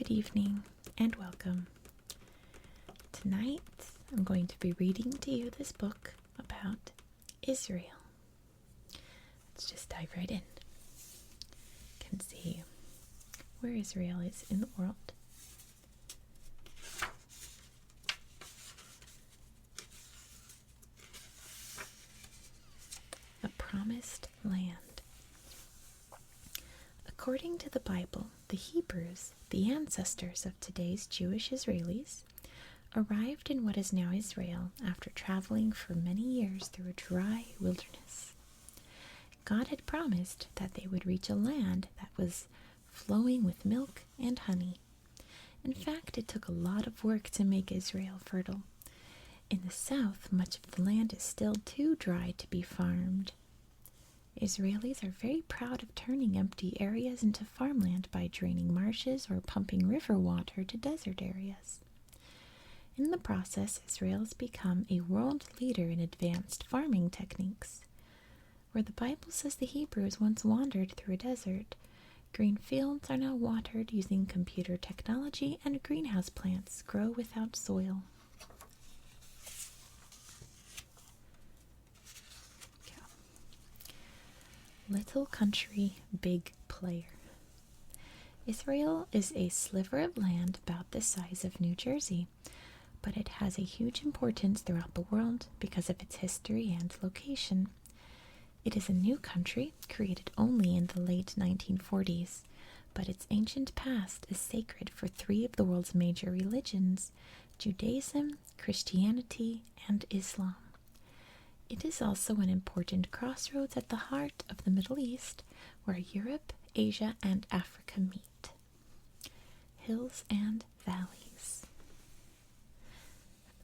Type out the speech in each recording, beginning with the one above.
Good evening and welcome. Tonight I'm going to be reading to you this book about Israel. Let's just dive right in. You can see where Israel is in the world. A promised land. According to the Bible, the Hebrews, the ancestors of today's Jewish Israelis, arrived in what is now Israel after traveling for many years through a dry wilderness. God had promised that they would reach a land that was flowing with milk and honey. In fact, it took a lot of work to make Israel fertile. In the south, much of the land is still too dry to be farmed. Israelis are very proud of turning empty areas into farmland by draining marshes or pumping river water to desert areas. In the process, Israel has become a world leader in advanced farming techniques. Where the Bible says the Hebrews once wandered through a desert, green fields are now watered using computer technology, and greenhouse plants grow without soil. Little country, big player. Israel is a sliver of land about the size of New Jersey, but it has a huge importance throughout the world because of its history and location. It is a new country created only in the late 1940s, but its ancient past is sacred for three of the world's major religions: Judaism, Christianity, and Islam. It is also an important crossroads at the heart of the Middle East, where Europe, Asia, and Africa meet. Hills and valleys.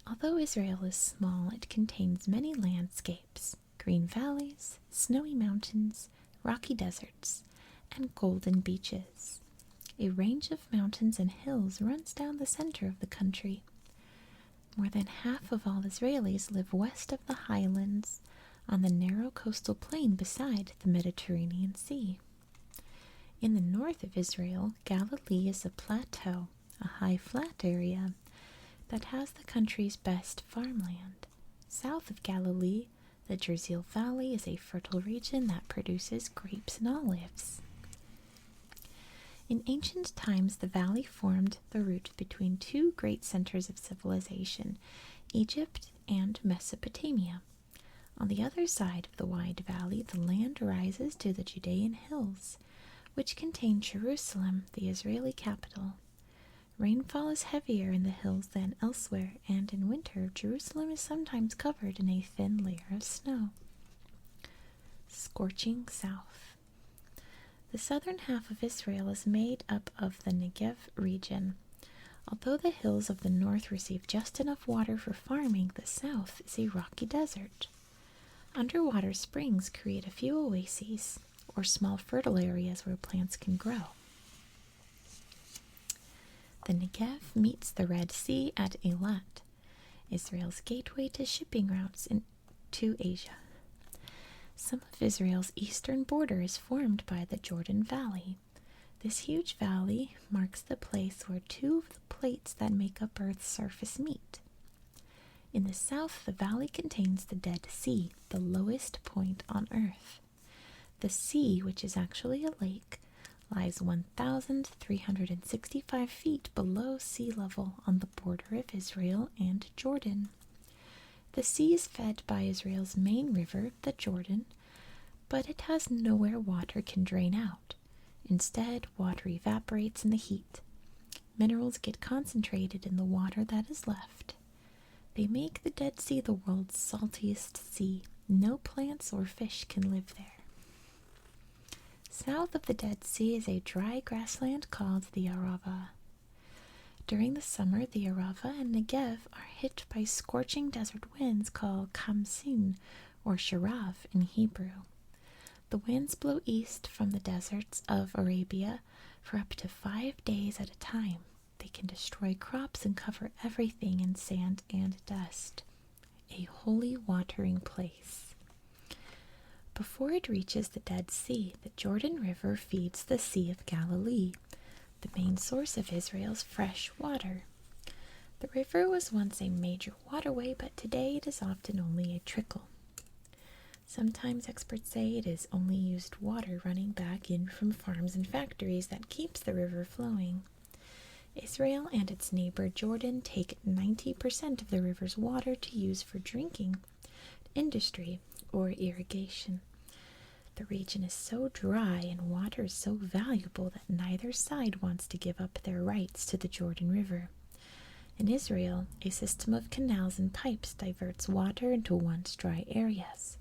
Although Israel is small, it contains many landscapes: green valleys, snowy mountains, rocky deserts, and golden beaches. A range of mountains and hills runs down the center of the country. More than half of all Israelis live west of the highlands, on the narrow coastal plain beside the Mediterranean Sea. In the north of Israel, Galilee is a plateau, a high flat area, that has the country's best farmland. South of Galilee, the Jezreel Valley is a fertile region that produces grapes and olives. In ancient times, the valley formed the route between two great centers of civilization, Egypt and Mesopotamia. On the other side of the wide valley, the land rises to the Judean hills, which contain Jerusalem, the Israeli capital. Rainfall is heavier in the hills than elsewhere, and in winter, Jerusalem is sometimes covered in a thin layer of snow. Scorching south. The southern half of Israel is made up of the Negev region. Although the hills of the north receive just enough water for farming, the south is a rocky desert. Underwater springs create a few oases, or small fertile areas where plants can grow. The Negev meets the Red Sea at Eilat, Israel's gateway to shipping routes to Asia. Some of Israel's eastern border is formed by the Jordan Valley. This huge valley marks the place where two of the plates that make up Earth's surface meet. In the south, the valley contains the Dead Sea, the lowest point on Earth. The sea, which is actually a lake, lies 1,365 feet below sea level on the border of Israel and Jordan. The sea is fed by Israel's main river, the Jordan, but it has nowhere water can drain out. Instead, water evaporates in the heat. Minerals get concentrated in the water that is left. They make the Dead Sea the world's saltiest sea. No plants or fish can live there. South of the Dead Sea is a dry grassland called the Arava. During the summer, the Arava and Negev are hit by scorching desert winds called Kamsin, or Sharav in Hebrew. The winds blow east from the deserts of Arabia for up to 5 days at a time. They can destroy crops and cover everything in sand and dust. A holy watering place. Before it reaches the Dead Sea, the Jordan River feeds the Sea of Galilee. the main source of Israel's fresh water. The river was once a major waterway, but today it is often only a trickle. Sometimes experts say it is only used water running back in from farms and factories that keeps the river flowing. Israel and its neighbor Jordan take 90% of the river's water to use for drinking, industry, or irrigation. The region is so dry and water is so valuable that neither side wants to give up their rights to the Jordan River. In Israel, a system of canals and pipes diverts water into once dry areas.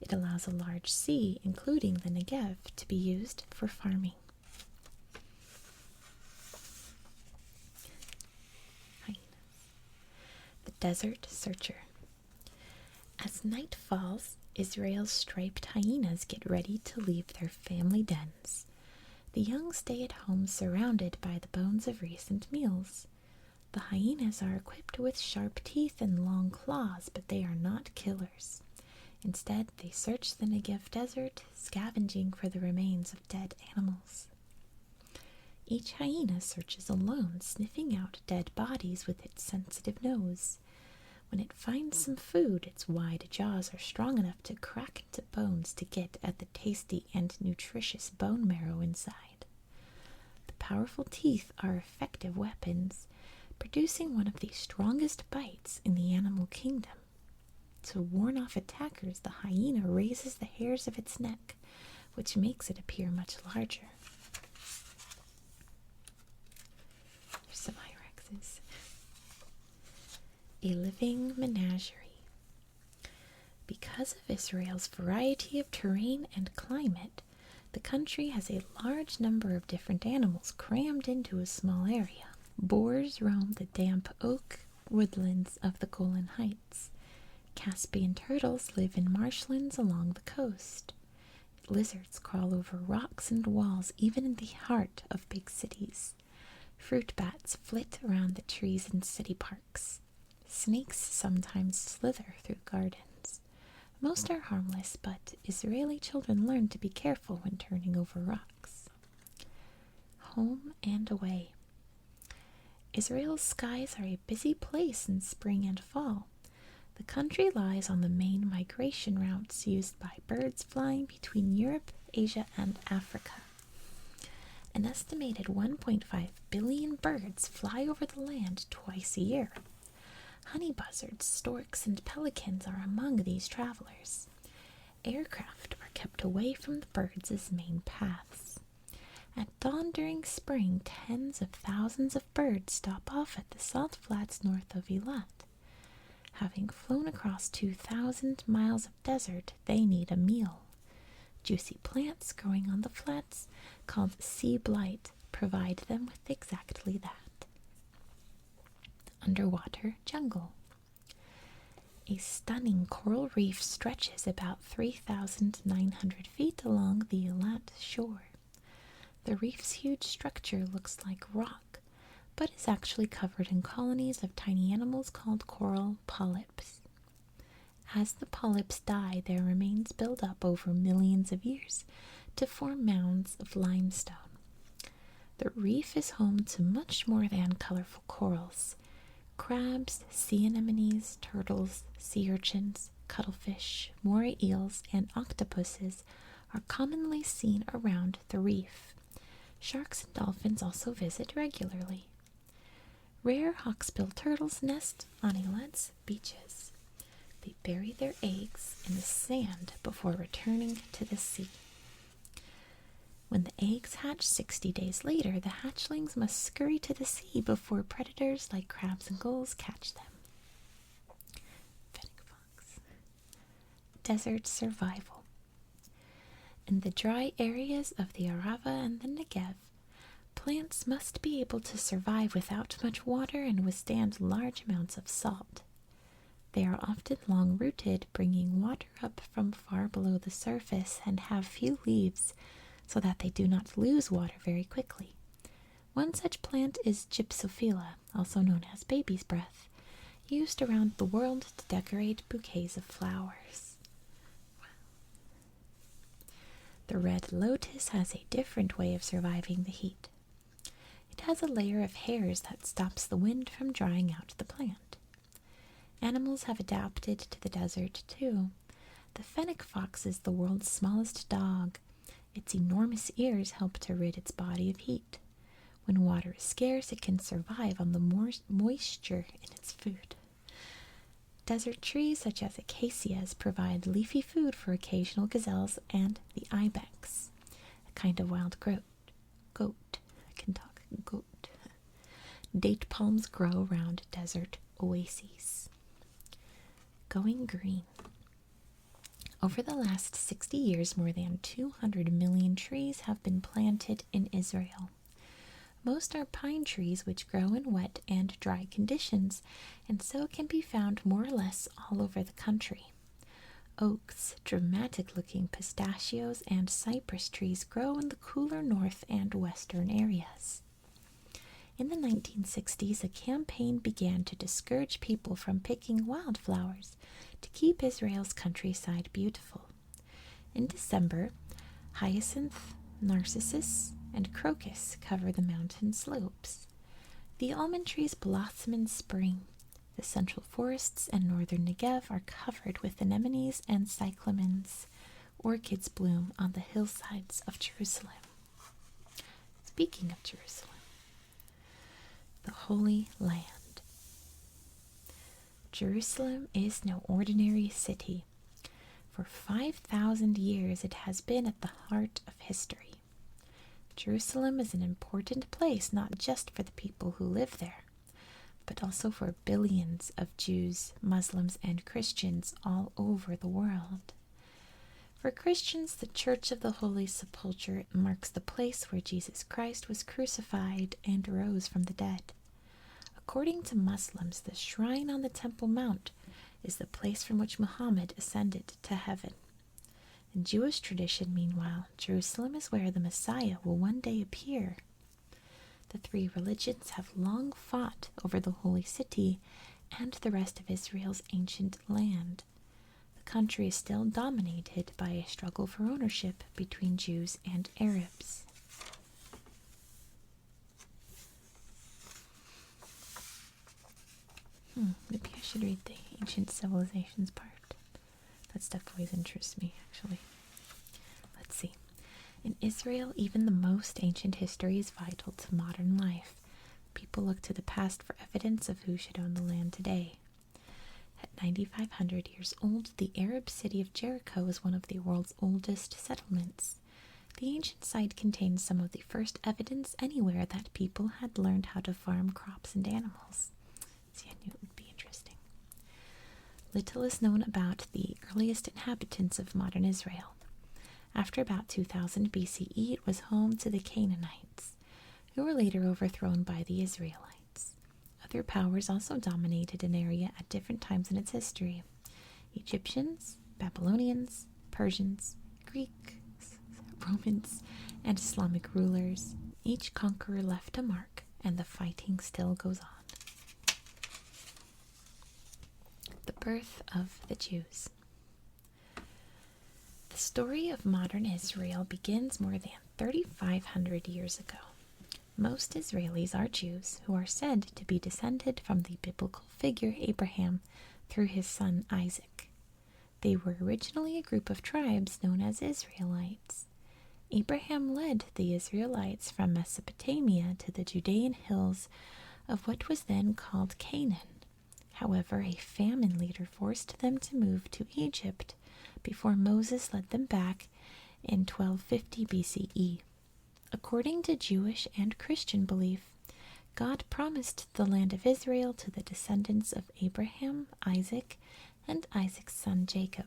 It allows a large sea, including the Negev, to be used for farming. Hyenas. The Desert Searcher. As night falls, Israel's striped hyenas get ready to leave their family dens. The young stay at home surrounded by the bones of recent meals. The hyenas are equipped with sharp teeth and long claws, but they are not killers. Instead, they search the Negev desert, scavenging for the remains of dead animals. Each hyena searches alone, sniffing out dead bodies with its sensitive nose. When it finds some food, its wide jaws are strong enough to crack into bones to get at the tasty and nutritious bone marrow inside. The powerful teeth are effective weapons, producing one of the strongest bites in the animal kingdom. To warn off attackers, the hyena raises the hairs of its neck, which makes it appear much larger. Here's some Irexes. A living menagerie. Because of Israel's variety of terrain and climate, the country has a large number of different animals crammed into a small area. Boars roam the damp oak woodlands of the Golan Heights. Caspian turtles live in marshlands along the coast. Lizards crawl over rocks and walls, even in the heart of big cities. Fruit bats flit around the trees in city parks. Snakes sometimes slither through gardens. Most are harmless, but Israeli children learn to be careful when turning over rocks. Home and away. Israel's skies are a busy place in spring and fall. The country lies on the main migration routes used by birds flying between Europe, Asia, and Africa. An estimated 1.5 billion birds fly over the land twice a year. Honey buzzards, storks, and pelicans are among these travelers. Aircraft are kept away from the birds' main paths. At dawn during spring, tens of thousands of birds stop off at the salt flats north of Eilat. Having flown across 2,000 miles of desert, they need a meal. Juicy plants growing on the flats, called sea blight, provide them with exactly that. Underwater jungle. A stunning coral reef stretches about 3,900 feet along the Eilat shore. The reef's huge structure looks like rock, but is actually covered in colonies of tiny animals called coral polyps. As the polyps die, their remains build up over millions of years to form mounds of limestone. The reef is home to much more than colorful corals. Crabs, sea anemones, turtles, sea urchins, cuttlefish, moray eels, and octopuses are commonly seen around the reef. Sharks and dolphins also visit regularly. Rare hawksbill turtles nest on Eilat's beaches. They bury their eggs in the sand before returning to the sea. When the eggs hatch 60 days later, the hatchlings must scurry to the sea before predators like crabs and gulls catch them. Fennec fox. Desert survival. In the dry areas of the Arava and the Negev, plants must be able to survive without much water and withstand large amounts of salt. They are often long-rooted, bringing water up from far below the surface, and have few leaves, so that they do not lose water very quickly. One such plant is Gypsophila, also known as baby's breath, used around the world to decorate bouquets of flowers. The red lotus has a different way of surviving the heat. has a layer of hairs that stops the wind from drying out the plant. Animals have adapted to the desert too. The fennec fox is the world's smallest dog. Its enormous ears help to rid its body of heat. When water is scarce, it can survive on the moisture in its food. Desert trees such as acacias provide leafy food for occasional gazelles and the ibex, a kind of wild goat. I can talk goat. Date palms grow around desert oases. Going green. Over the last 60 years, more than 200 million trees have been planted in Israel. Most are pine trees which grow in wet and dry conditions, and so can be found more or less all over the country. Oaks, dramatic-looking pistachios, and cypress trees grow in the cooler north and western areas. In the 1960s, a campaign began to discourage people from picking wildflowers to keep Israel's countryside beautiful. In December, hyacinth, narcissus, and crocus cover the mountain slopes. The almond trees blossom in spring. The central forests and northern Negev are covered with anemones and cyclamens. Orchids bloom on the hillsides of Jerusalem. Speaking of Jerusalem, the Holy Land. Jerusalem is no ordinary city. For 5,000 years it has been at the heart of history. Jerusalem is an important place not just for the people who live there, but also for billions of Jews, Muslims, and Christians all over the world. For Christians, the Church of the Holy Sepulchre marks the place where Jesus Christ was crucified and rose from the dead. According to Muslims, the shrine on the Temple Mount is the place from which Muhammad ascended to heaven. In Jewish tradition, meanwhile, Jerusalem is where the Messiah will one day appear. The three religions have long fought over the holy city and the rest of Israel's ancient land. The country is still dominated by a struggle for ownership between Jews and Arabs. Maybe I should read the ancient civilizations part. That stuff always interests me, actually. Let's see. In Israel, even the most ancient history is vital to modern life. People look to the past for evidence of who should own the land today. At 9,500 years old, the Arab city of Jericho is one of the world's oldest settlements. The ancient site contains some of the first evidence anywhere that people had learned how to farm crops and animals. See, I knew it would be interesting. Little is known about the earliest inhabitants of modern Israel. After about 2000 BCE, it was home to the Canaanites, who were later overthrown by the Israelites. Other powers also dominated an area at different times in its history. Egyptians, Babylonians, Persians, Greeks, Romans, and Islamic rulers. Each conqueror left a mark, and the fighting still goes on. The birth of the Jews. The story of modern Israel begins more than 3,500 years ago. Most Israelis are Jews who are said to be descended from the biblical figure Abraham through his son Isaac. They were originally a group of tribes known as Israelites. Abraham led the Israelites from Mesopotamia to the Judean hills of what was then called Canaan. However, a famine later forced them to move to Egypt before Moses led them back in 1250 BCE. According to Jewish and Christian belief, God promised the land of Israel to the descendants of Abraham, Isaac, and Isaac's son Jacob.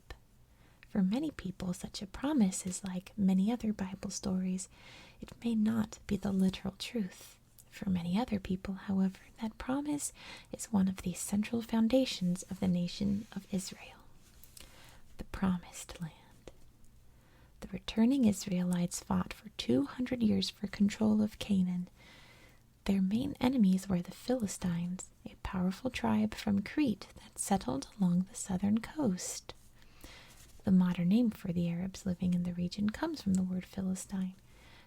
For many people, such a promise is like many other Bible stories. It may not be the literal truth. For many other people, however, that promise is one of the central foundations of the nation of Israel. The Promised Land. The returning Israelites fought for 200 years for control of Canaan. Their main enemies were the Philistines, a powerful tribe from Crete that settled along the southern coast. The modern name for the Arabs living in the region comes from the word Philistine,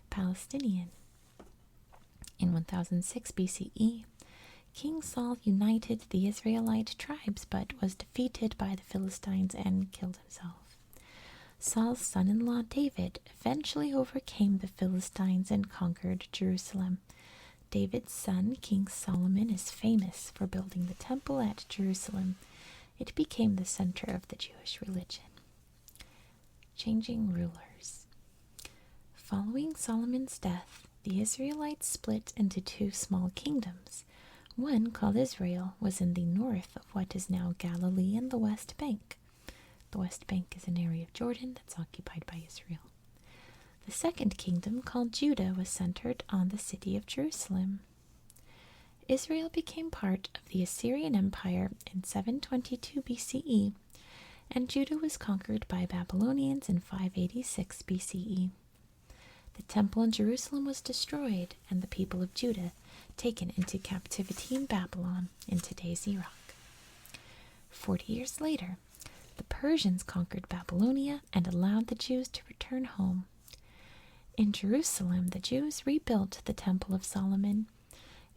Palestinian. In 1006 BCE, King Saul united the Israelite tribes but was defeated by the Philistines and killed himself. Saul's son-in-law David eventually overcame the Philistines and conquered Jerusalem. David's son, King Solomon, is famous for building the temple at Jerusalem. It became the center of the Jewish religion. Changing rulers. Following Solomon's death, the Israelites split into two small kingdoms. One, called Israel, was in the north of what is now Galilee and the West Bank. The West Bank is an area of Jordan that's occupied by Israel. The second kingdom, called Judah, was centered on the city of Jerusalem. Israel became part of the Assyrian Empire in 722 BCE, and Judah was conquered by Babylonians in 586 BCE. The temple in Jerusalem was destroyed, and the people of Judah taken into captivity in Babylon in today's Iraq. 40 years later, the Persians conquered Babylonia and allowed the Jews to return home. In Jerusalem, the Jews rebuilt the Temple of Solomon.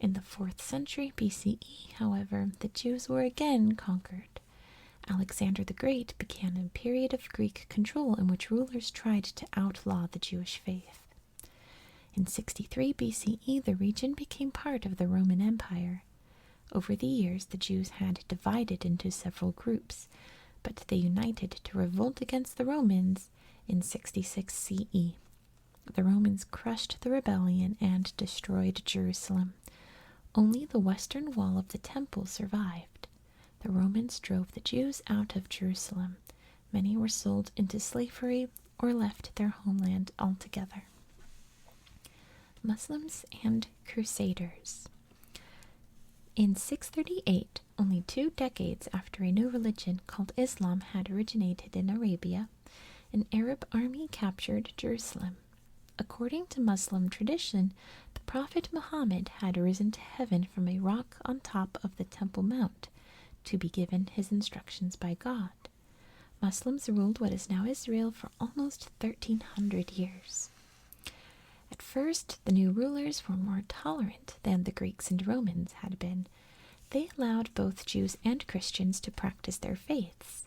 In the 4th century BCE, however, the Jews were again conquered. Alexander the Great began a period of Greek control in which rulers tried to outlaw the Jewish faith. In 63 BCE, the region became part of the Roman Empire. Over the years, the Jews had divided into several groups, but they united to revolt against the Romans in 66 CE. The Romans crushed the rebellion and destroyed Jerusalem. Only the western wall of the temple survived. The Romans drove the Jews out of Jerusalem. Many were sold into slavery or left their homeland altogether. Muslims and Crusaders. In 638, only 2 decades after a new religion called Islam had originated in Arabia, an Arab army captured Jerusalem. According to Muslim tradition, the Prophet Muhammad had risen to heaven from a rock on top of the Temple Mount to be given his instructions by God. Muslims ruled what is now Israel for almost 1,300 years. At first, the new rulers were more tolerant than the Greeks and Romans had been. They allowed both Jews and Christians to practice their faiths.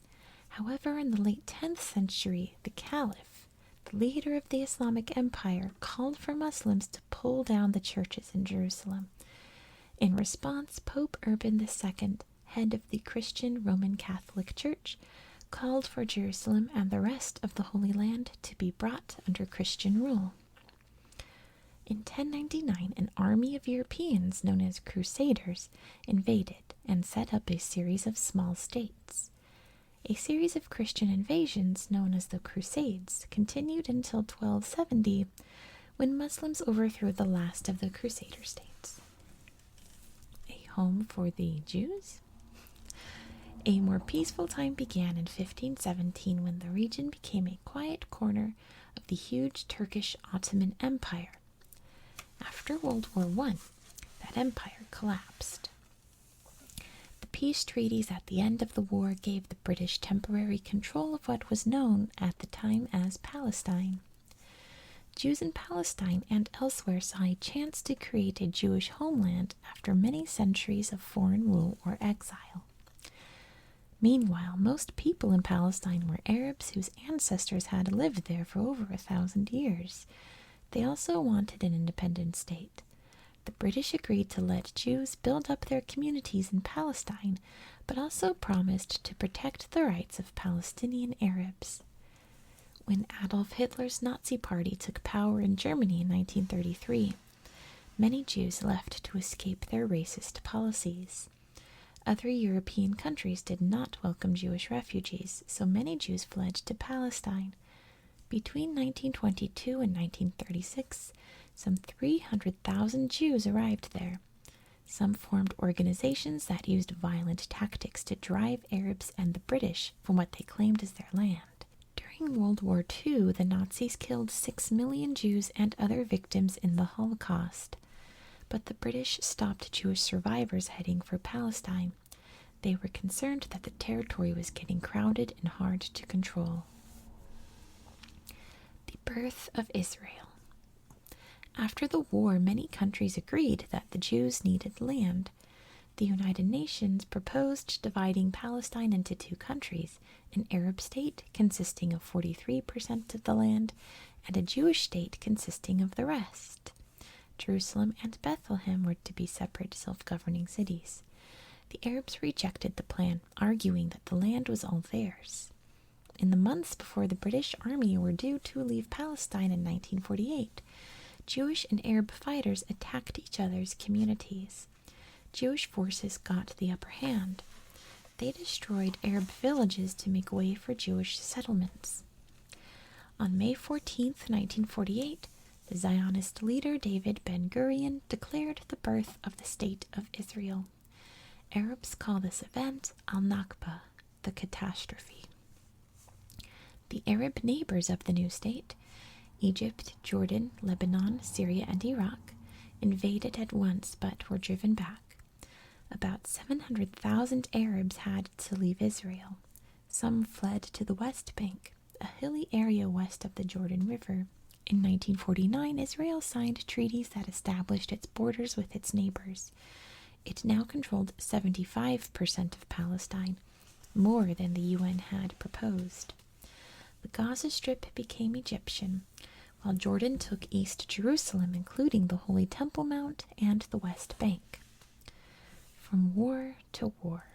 However, in the late 10th century, the Caliph, the leader of the Islamic Empire, called for Muslims to pull down the churches in Jerusalem. In response, Pope Urban II, head of the Christian Roman Catholic Church, called for Jerusalem and the rest of the Holy Land to be brought under Christian rule. In 1099, an army of Europeans known as Crusaders invaded and set up a series of small states. A series of Christian invasions known as the Crusades continued until 1270, when Muslims overthrew the last of the Crusader states. A home for the Jews? A more peaceful time began in 1517 when the region became a quiet corner of the huge Turkish Ottoman Empire. After World War I, that empire collapsed. The peace treaties at the end of the war gave the British temporary control of what was known at the time as Palestine. Jews in Palestine and elsewhere saw a chance to create a Jewish homeland after many centuries of foreign rule or exile. Meanwhile, most people in Palestine were Arabs whose ancestors had lived there for over 1,000 years. They also wanted an independent state. The British agreed to let Jews build up their communities in Palestine, but also promised to protect the rights of Palestinian Arabs. When Adolf Hitler's Nazi Party took power in Germany in 1933, many Jews left to escape their racist policies. Other European countries did not welcome Jewish refugees, so many Jews fled to Palestine. Between 1922 and 1936, some 300,000 Jews arrived there. Some formed organizations that used violent tactics to drive Arabs and the British from what they claimed as their land. During World War II, the Nazis killed 6 million Jews and other victims in the Holocaust. But the British stopped Jewish survivors heading for Palestine. They were concerned that the territory was getting crowded and hard to control. The birth of Israel. After the war, many countries agreed that the Jews needed land. The United Nations proposed dividing Palestine into two countries, an Arab state consisting of 43% of the land, and a Jewish state consisting of the rest. Jerusalem and Bethlehem were to be separate self-governing cities. The Arabs rejected the plan, arguing that the land was all theirs. In the months before the British Army were due to leave Palestine in 1948, Jewish and Arab fighters attacked each other's communities. Jewish forces got the upper hand. They destroyed Arab villages to make way for Jewish settlements. On May 14, 1948, the Zionist leader David Ben-Gurion declared the birth of the State of Israel. Arabs call this event al-Nakba, the catastrophe. The Arab neighbors of the new state, Egypt, Jordan, Lebanon, Syria, and Iraq, invaded at once but were driven back. About 700,000 Arabs had to leave Israel. Some fled to the West Bank, a hilly area west of the Jordan River. In 1949, Israel signed treaties that established its borders with its neighbors. It now controlled 75% of Palestine, more than the UN had proposed. The Gaza Strip became Egyptian, while Jordan took East Jerusalem, including the Holy Temple Mount and the West Bank. From war to war.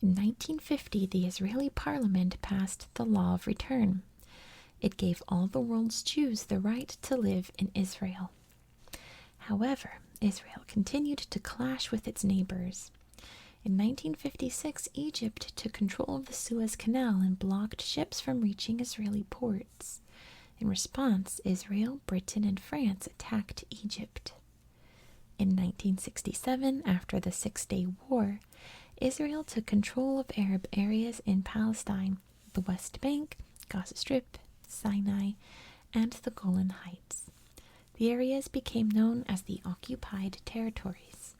In 1950, the Israeli parliament passed the Law of Return. It gave all the world's Jews the right to live in Israel. However, Israel continued to clash with its neighbors. In 1956, Egypt took control of the Suez Canal and blocked ships from reaching Israeli ports. In response, Israel, Britain, and France attacked Egypt. In 1967, after the Six-Day War, Israel took control of Arab areas in Palestine, the West Bank, Gaza Strip, Sinai, and the Golan Heights. The areas became known as the Occupied Territories.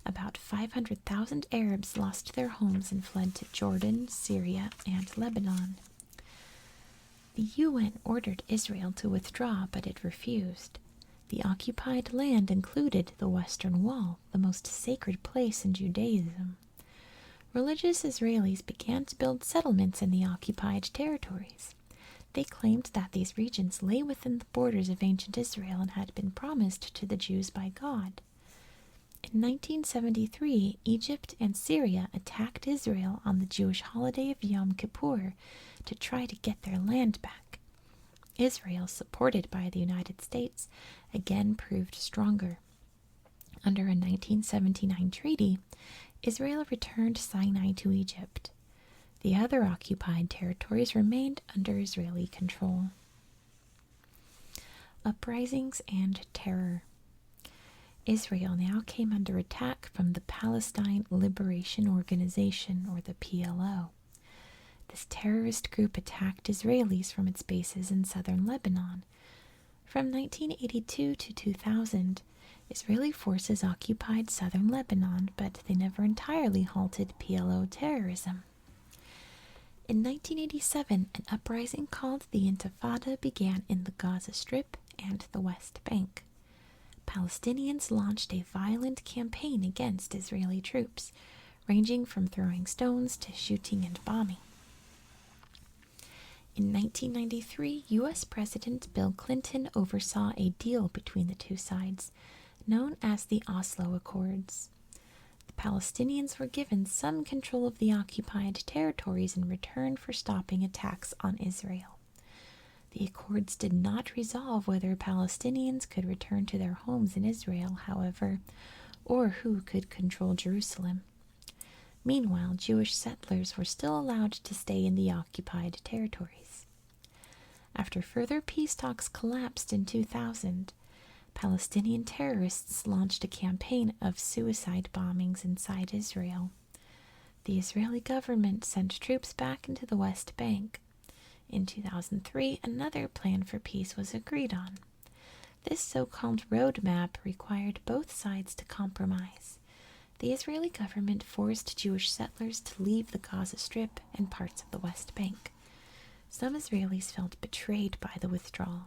About 500,000 Arabs lost their homes and fled to Jordan, Syria, and Lebanon. The UN ordered Israel to withdraw, but it refused. The occupied land included the Western Wall, the most sacred place in Judaism. Religious Israelis began to build settlements in the occupied territories. They claimed that these regions lay within the borders of ancient Israel and had been promised to the Jews by God. In 1973, Egypt and Syria attacked Israel on the Jewish holiday of Yom Kippur to try to get their land back. Israel, supported by the United States, again proved stronger. Under a 1979 treaty, Israel returned Sinai to Egypt. The other occupied territories remained under Israeli control. Uprisings and terror. Israel now came under attack from the Palestine Liberation Organization, or the PLO. This terrorist group attacked Israelis from its bases in southern Lebanon. From 1982 to 2000, Israeli forces occupied southern Lebanon, but they never entirely halted PLO terrorism. In 1987, an uprising called the Intifada began in the Gaza Strip and the West Bank. Palestinians launched a violent campaign against Israeli troops, ranging from throwing stones to shooting and bombing. In 1993, U.S. President Bill Clinton oversaw a deal between the two sides, known as the Oslo Accords. The Palestinians were given some control of the occupied territories in return for stopping attacks on Israel. The accords did not resolve whether Palestinians could return to their homes in Israel, however, or who could control Jerusalem. Meanwhile, Jewish settlers were still allowed to stay in the occupied territories. After further peace talks collapsed in 2000, Palestinian terrorists launched a campaign of suicide bombings inside Israel. The Israeli government sent troops back into the West Bank. In 2003, another plan for peace was agreed on. This so-called roadmap required both sides to compromise. The Israeli government forced Jewish settlers to leave the Gaza Strip and parts of the West Bank. Some Israelis felt betrayed by the withdrawal.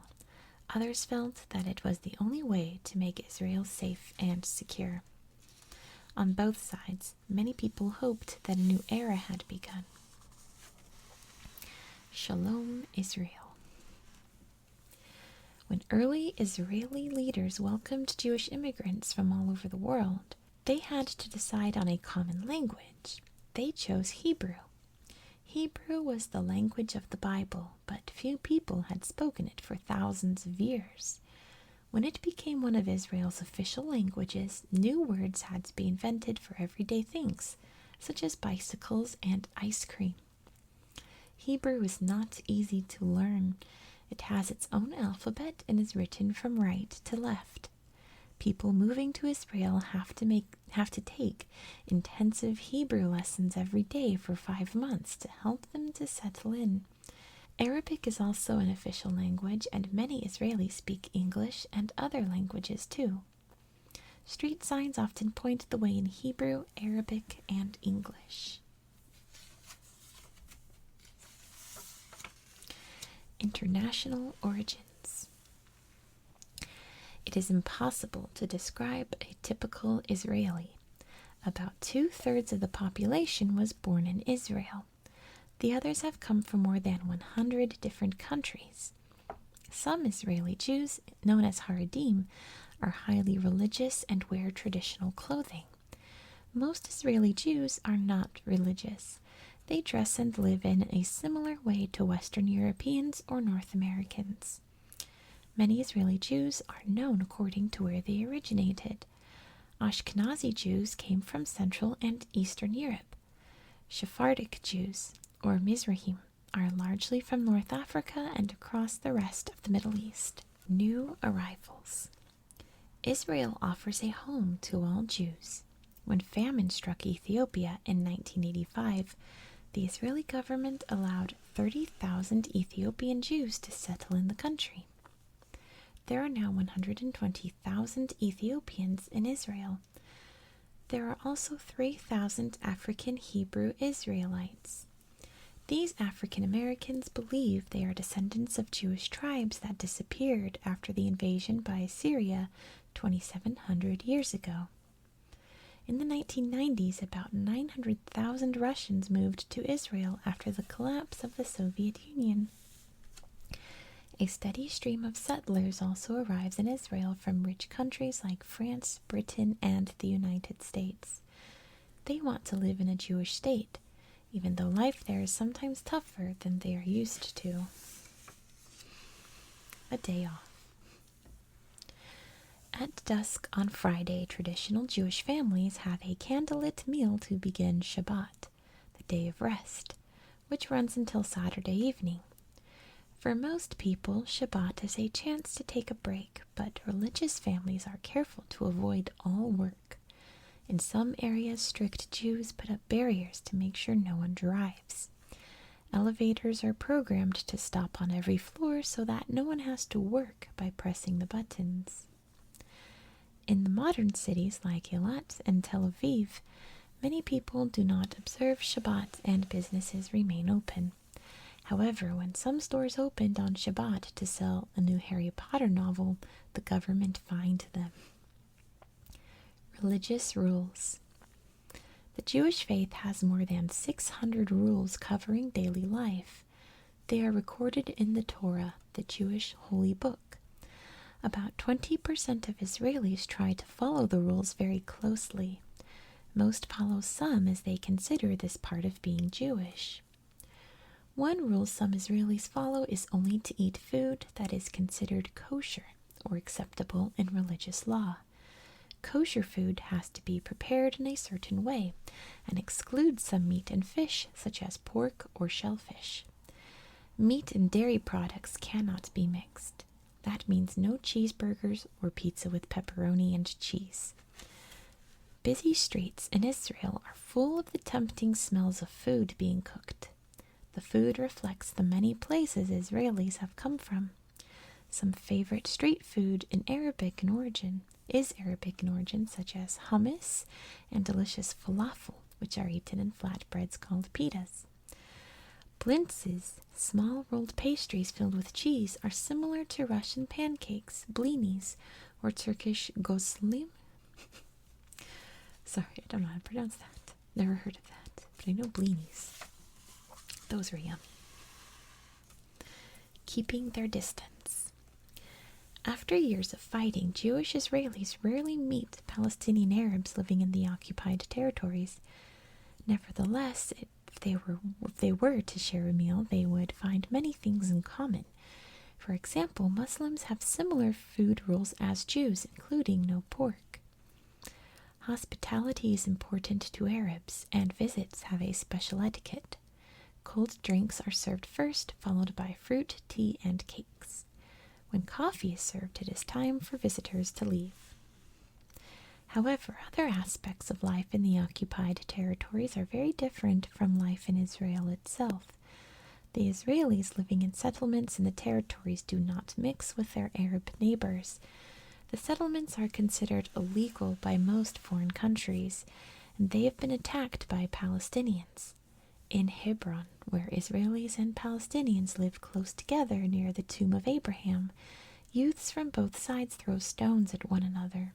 Others felt that it was the only way to make Israel safe and secure. On both sides, many people hoped that a new era had begun. Shalom Israel. When early Israeli leaders welcomed Jewish immigrants from all over the world, they had to decide on a common language. They chose Hebrew. Hebrew was the language of the Bible, but few people had spoken it for thousands of years. When it became one of Israel's official languages, new words had to be invented for everyday things, such as bicycles and ice cream. Hebrew is not easy to learn. It has its own alphabet and is written from right to left. People moving to Israel have to take intensive Hebrew lessons every day for 5 months to help them to settle in. Arabic is also an official language, and many Israelis speak English and other languages too. Street signs often point the way in Hebrew, Arabic, and English. International origins. It is impossible to describe a typical Israeli. About 2/3 of the population was born in Israel. The others have come from more than 100 different countries. Some Israeli Jews, known as Haredim, are highly religious and wear traditional clothing. Most Israeli Jews are not religious. They dress and live in a similar way to Western Europeans or North Americans. Many Israeli Jews are known according to where they originated. Ashkenazi Jews came from Central and Eastern Europe. Sephardic Jews, or Mizrahim, are largely from North Africa and across the rest of the Middle East. New arrivals. Israel offers a home to all Jews. When famine struck Ethiopia in 1985, the Israeli government allowed 30,000 Ethiopian Jews to settle in the country. There are now 120,000 Ethiopians in Israel. There are also 3,000 African Hebrew Israelites. These African Americans believe they are descendants of Jewish tribes that disappeared after the invasion by Assyria 2,700 years ago. In the 1990s, about 900,000 Russians moved to Israel after the collapse of the Soviet Union. A steady stream of settlers also arrives in Israel from rich countries like France, Britain, and the United States. They want to live in a Jewish state, even though life there is sometimes tougher than they are used to. A day off. At dusk on Friday, traditional Jewish families have a candlelit meal to begin Shabbat, the day of rest, which runs until Saturday evening. For most people, Shabbat is a chance to take a break, but religious families are careful to avoid all work. In some areas, strict Jews put up barriers to make sure no one drives. Elevators are programmed to stop on every floor so that no one has to work by pressing the buttons. In the modern cities like Eilat and Tel Aviv, many people do not observe Shabbat and businesses remain open. However, when some stores opened on Shabbat to sell a new Harry Potter novel, the government fined them. Religious rules. The Jewish faith has more than 600 rules covering daily life. They are recorded in the Torah, the Jewish holy book. About 20% of Israelis try to follow the rules very closely. Most follow some as they consider this part of being Jewish. One rule some Israelis follow is only to eat food that is considered kosher or acceptable in religious law. Kosher food has to be prepared in a certain way and excludes some meat and fish, such as pork or shellfish. Meat and dairy products cannot be mixed. That means no cheeseburgers or pizza with pepperoni and cheese. Busy streets in Israel are full of the tempting smells of food being cooked. The food reflects the many places Israelis have come from. Some favorite street food is Arabic in origin, such as hummus and delicious falafel, which are eaten in flatbreads called pitas. Blintzes, small rolled pastries filled with cheese, are similar to Russian pancakes, blinis, or Turkish goslim. Sorry, I don't know how to pronounce that. Never heard of that, but I know blinis. Those are yum. Keeping their distance. After years of fighting, Jewish Israelis rarely meet Palestinian Arabs living in the occupied territories. Nevertheless, if they were to share a meal, they would find many things in common. For example, Muslims have similar food rules as Jews, including no pork. Hospitality is important to Arabs, and visits have a special etiquette. Cold drinks are served first, followed by fruit, tea, and cakes. When coffee is served, it is time for visitors to leave. However, other aspects of life in the occupied territories are very different from life in Israel itself. The Israelis living in settlements in the territories do not mix with their Arab neighbors. The settlements are considered illegal by most foreign countries, and they have been attacked by Palestinians. In Hebron, where Israelis and Palestinians live close together near the tomb of Abraham, youths from both sides throw stones at one another.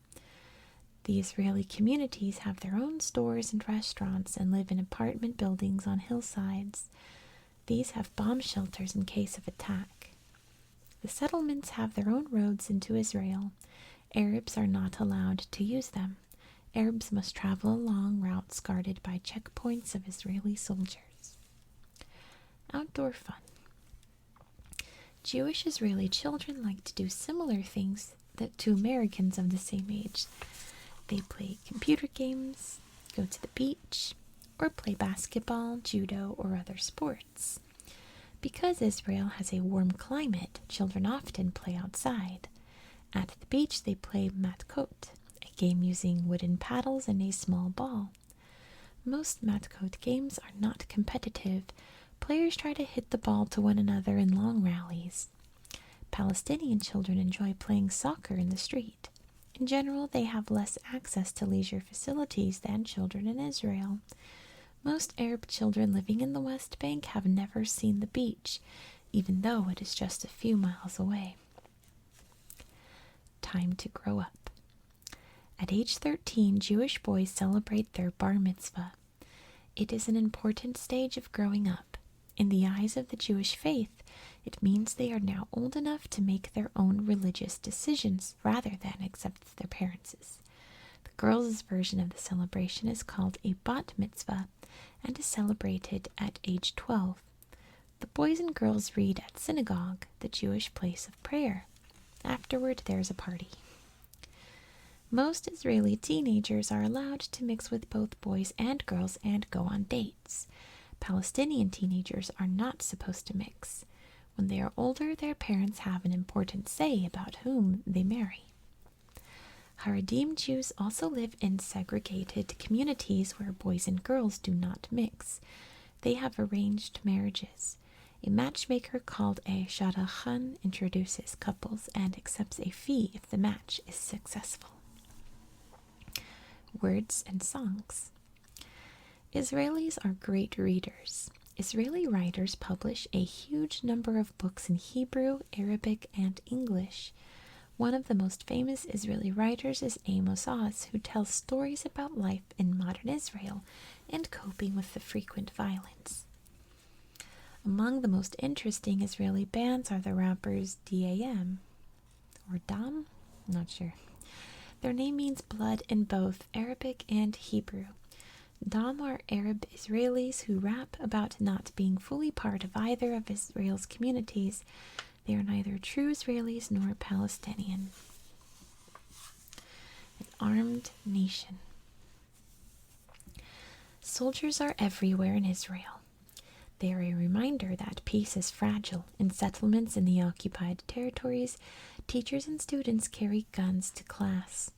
The Israeli communities have their own stores and restaurants and live in apartment buildings on hillsides. These have bomb shelters in case of attack. The settlements have their own roads into Israel. Arabs are not allowed to use them. Arabs must travel along routes guarded by checkpoints of Israeli soldiers. Outdoor fun. Jewish Israeli children like to do similar things to Americans of the same age. They play computer games, go to the beach, or play basketball, judo, or other sports. Because Israel has a warm climate, children often play outside. At the beach, they play matkot, a game using wooden paddles and a small ball. Most matkot games are not competitive. Players try to hit the ball to one another in long rallies. Palestinian children enjoy playing soccer in the street. In general, they have less access to leisure facilities than children in Israel. Most Arab children living in the West Bank have never seen the beach, even though it is just a few miles away. Time to grow up. At age 13, Jewish boys celebrate their bar mitzvah. It is an important stage of growing up. In the eyes of the Jewish faith, it means they are now old enough to make their own religious decisions rather than accept their parents'. The girls' version of the celebration is called a bat mitzvah and is celebrated at age 12. The boys and girls read at synagogue, the Jewish place of prayer. Afterward, there's a party. Most Israeli teenagers are allowed to mix with both boys and girls and go on dates. Palestinian teenagers are not supposed to mix. When they are older, their parents have an important say about whom they marry. Haredim Jews also live in segregated communities where boys and girls do not mix. They have arranged marriages. A matchmaker called a shadchan introduces couples and accepts a fee if the match is successful. Words and songs. Israelis are great readers. Israeli writers publish a huge number of books in Hebrew, Arabic, and English. One of the most famous Israeli writers is Amos Oz, who tells stories about life in modern Israel and coping with the frequent violence. Among the most interesting Israeli bands are the rappers Dam or Dam? I'm not sure. Their name means blood in both Arabic and Hebrew. Dam are Arab Israelis who rap about not being fully part of either of Israel's communities. They are neither true Israelis nor Palestinian. An armed nation. Soldiers are everywhere in Israel. They are a reminder that peace is fragile. In settlements in the occupied territories, teachers and students carry guns to class.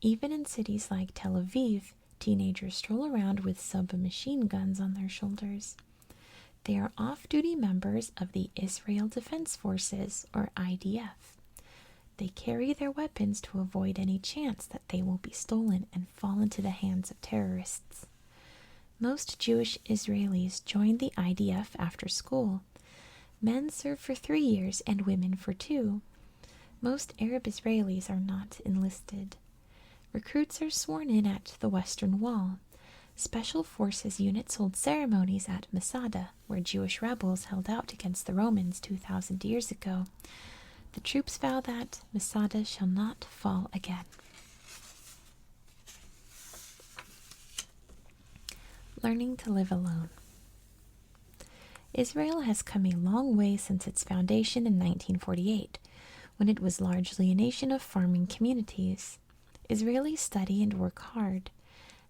Even in cities like Tel Aviv, teenagers stroll around with submachine guns on their shoulders. They are off-duty members of the Israel Defense Forces, or IDF. They carry their weapons to avoid any chance that they will be stolen and fall into the hands of terrorists. Most Jewish Israelis joined the IDF after school. Men serve for 3 years and women for 2. Most Arab Israelis are not enlisted. Recruits are sworn in at the Western Wall. Special Forces units hold ceremonies at Masada, where Jewish rebels held out against the Romans 2,000 years ago. The troops vow that Masada shall not fall again. Learning to live alone. Israel has come a long way since its foundation in 1948, when it was largely a nation of farming communities. Israelis study and work hard.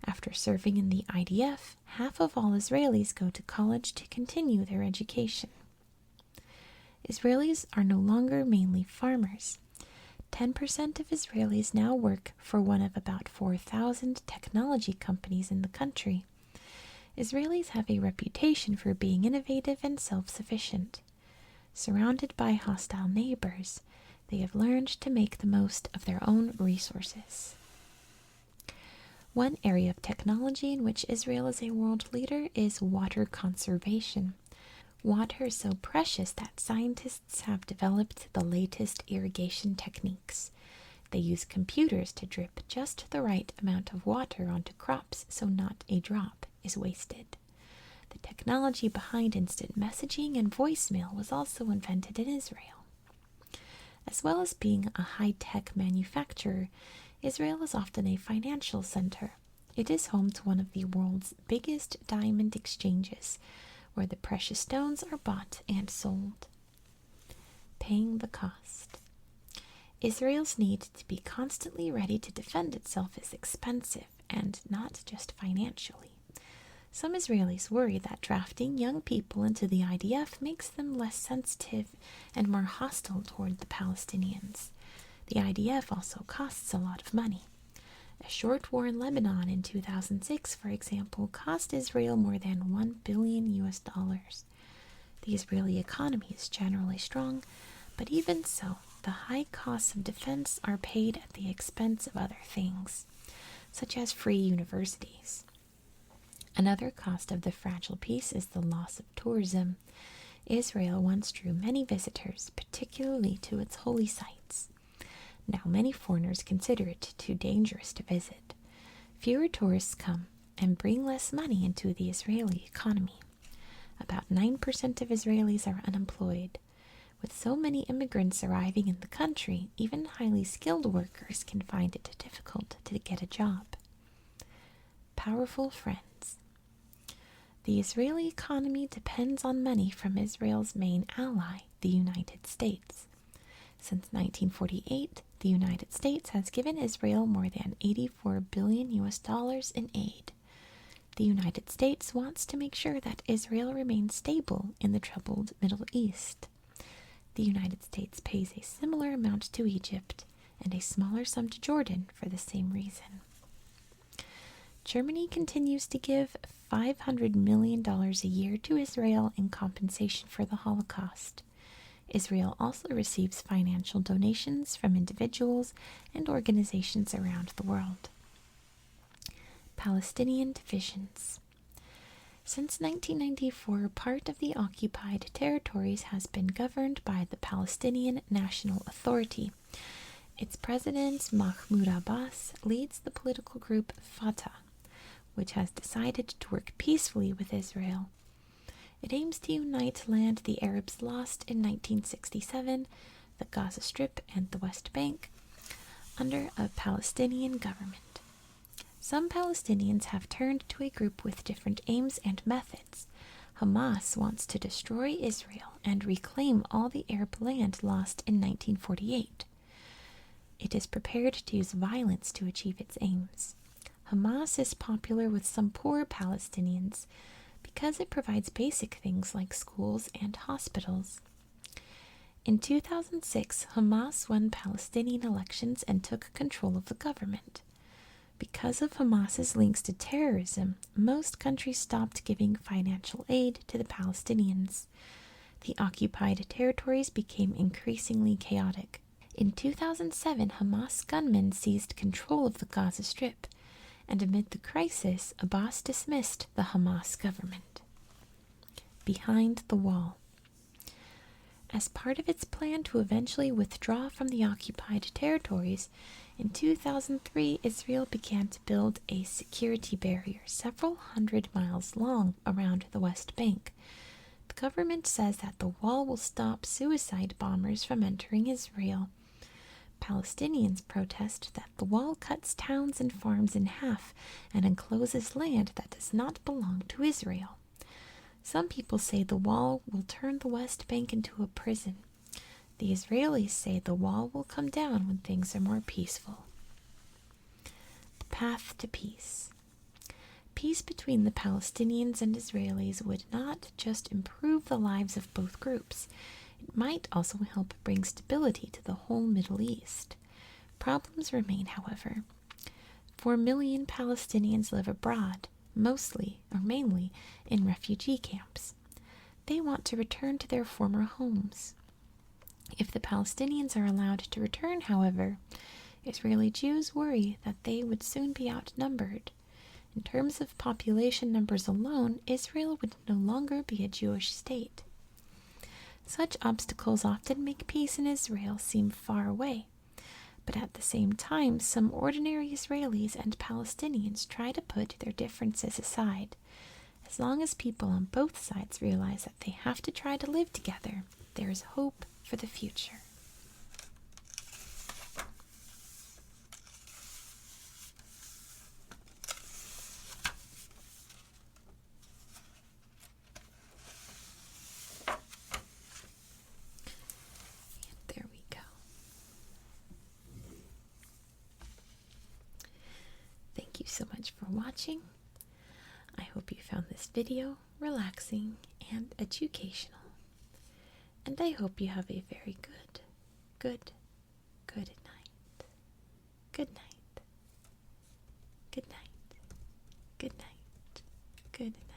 After serving in the IDF, half of all Israelis go to college to continue their education. Israelis are no longer mainly farmers. 10% of Israelis now work for one of about 4,000 technology companies in the country. Israelis have a reputation for being innovative and self-sufficient. Surrounded by hostile neighbors, they have learned to make the most of their own resources. One area of technology in which Israel is a world leader is water conservation. Water is so precious that scientists have developed the latest irrigation techniques. They use computers to drip just the right amount of water onto crops so not a drop is wasted. The technology behind instant messaging and voicemail was also invented in Israel. As well as being a high-tech manufacturer, Israel is often a financial center. It is home to one of the world's biggest diamond exchanges, where the precious stones are bought and sold. Paying the cost. Israel's need to be constantly ready to defend itself is expensive, and not just financially. Some Israelis worry that drafting young people into the IDF makes them less sensitive and more hostile toward the Palestinians. The IDF also costs a lot of money. A short war in Lebanon in 2006, for example, cost Israel more than $1 billion. The Israeli economy is generally strong, but even so, the high costs of defense are paid at the expense of other things, such as free universities. Another cost of the fragile peace is the loss of tourism. Israel once drew many visitors, particularly to its holy sites. Now many foreigners consider it too dangerous to visit. Fewer tourists come and bring less money into the Israeli economy. About 9% of Israelis are unemployed. With so many immigrants arriving in the country, even highly skilled workers can find it difficult to get a job. Powerful friends. The Israeli economy depends on money from Israel's main ally, the United States. Since 1948, the United States has given Israel more than $84 billion in aid. The United States wants to make sure that Israel remains stable in the troubled Middle East. The United States pays a similar amount to Egypt and a smaller sum to Jordan for the same reason. Germany continues to give $500 million a year to Israel in compensation for the Holocaust. Israel also receives financial donations from individuals and organizations around the world. Palestinian Divisions. Since 1994, part of the occupied territories has been governed by the Palestinian National Authority. Its president, Mahmoud Abbas, leads the political group Fatah, which has decided to work peacefully with Israel. It aims to unite land the Arabs lost in 1967, the Gaza Strip and the West Bank, under a Palestinian government. Some Palestinians have turned to a group with different aims and methods. Hamas wants to destroy Israel and reclaim all the Arab land lost in 1948. It is prepared to use violence to achieve its aims. Hamas is popular with some poor Palestinians because it provides basic things like schools and hospitals. In 2006, Hamas won Palestinian elections and took control of the government. Because of Hamas's links to terrorism, most countries stopped giving financial aid to the Palestinians. The occupied territories became increasingly chaotic. In 2007, Hamas gunmen seized control of the Gaza Strip, and amid the crisis, Abbas dismissed the Hamas government. Behind the wall. As part of its plan to eventually withdraw from the occupied territories, in 2003 Israel began to build a security barrier several hundred miles long around the West Bank. The government says that the wall will stop suicide bombers from entering Israel. Palestinians protest that the wall cuts towns and farms in half and encloses land that does not belong to Israel. Some people say the wall will turn the West Bank into a prison. The Israelis say the wall will come down when things are more peaceful. The path to peace. Peace between the Palestinians and Israelis would not just improve the lives of both groups. It might also help bring stability to the whole Middle East. Problems remain, however. 4 million Palestinians live abroad, mostly or mainly in refugee camps. They want to return to their former homes. If the Palestinians are allowed to return, however, Israeli Jews worry that they would soon be outnumbered. In terms of population numbers alone, Israel would no longer be a Jewish state. Such obstacles often make peace in Israel seem far away. But at the same time, some ordinary Israelis and Palestinians try to put their differences aside. As long as people on both sides realize that they have to try to live together, there is hope for the future. Thank you so much for watching. I hope you found this video relaxing and educational. And I hope you have a very good night. Good night. Good night. Good night. Good night.